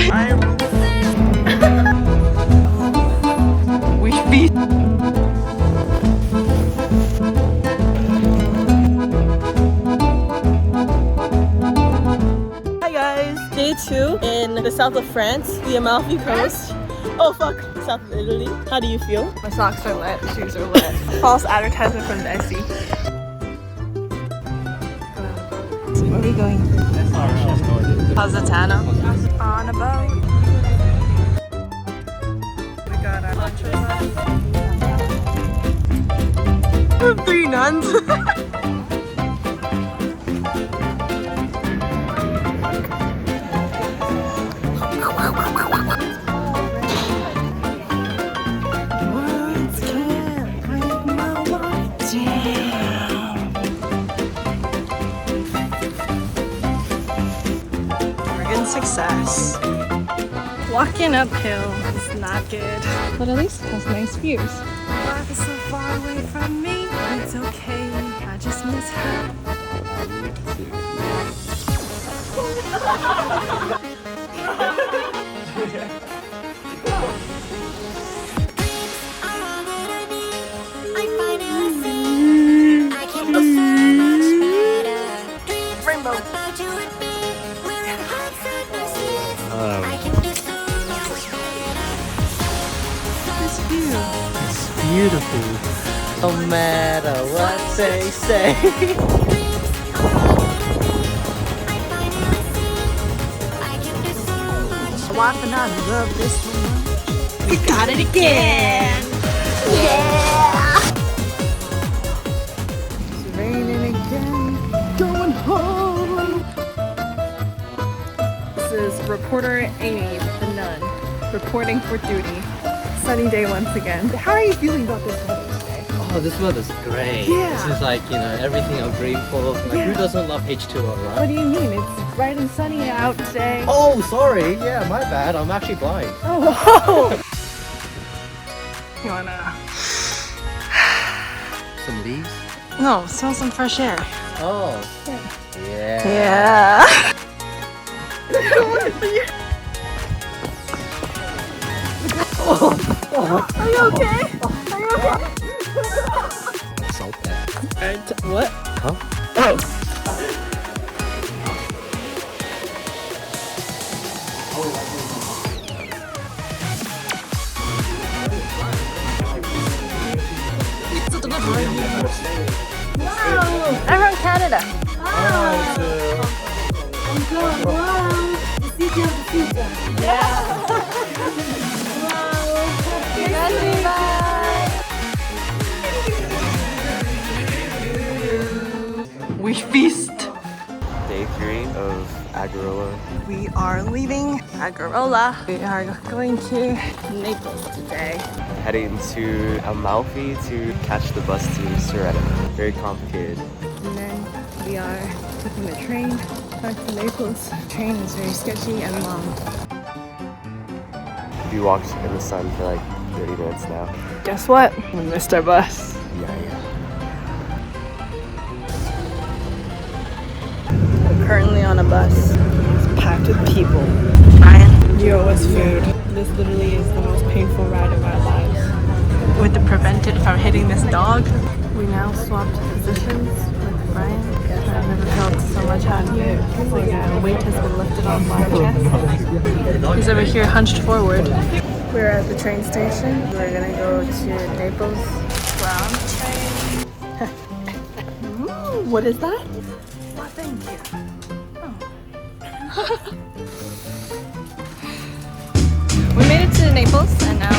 Wish beast. Hi guys, day 2 in the south of France, the Amalfi Coast. Oh fuck, south of Italy. How do you feel? My socks are wet, shoes are wet. False advertisement from Dicey. Where are we going? Positano. On a boat. We got our ponchos. 3 nuns. Success. Walking uphill is not good, but at least it has nice views. Life is so far away from me, but it's okay. I just miss her. Rainbow. It's beautiful. No matter what they say. Why for not love this one? We got it again. Yeah! It's raining again. Going home. This is reporter Amy, the nun, reporting for duty. Sunny day once again. How are you feeling about this weather today? Oh, this weather's great. Yeah. This is like, you know, everything I'm grateful. Like, Yeah. who doesn't love H2O, What right? do you mean? It's bright and sunny out today. Oh, sorry. Yeah, my bad. I'm actually blind. Oh, whoa. You wanna... Some leaves? No, smell some fresh air. Oh. Yeah. Yeah. Are you okay? Are you okay? Salt that. What? Huh? Oh. Wow. I'm from Canada. Wish feast. Day 3 of Agarola. We are leaving Agarola. We are going to Naples today. Heading to Amalfi to catch the bus to Sorrento. Very complicated. And then we are taking the train back to Naples. The train is very sketchy and long. We walked in the sun for like 30 minutes now. Guess what? We missed our bus. Yeah. We're currently on a bus. It's packed with people. Ryan, you owe us food. This literally is the most painful ride of our lives. With to prevent it from hitting this dog. We now swapped positions with Ryan. I've never felt so much happier. It's like a weight has been lifted off my chest. He's over here hunched forward. We're at the train station. We're gonna go to Naples. We're on the train. Ooh, what is that? Oh, thank you. We made it to Naples and now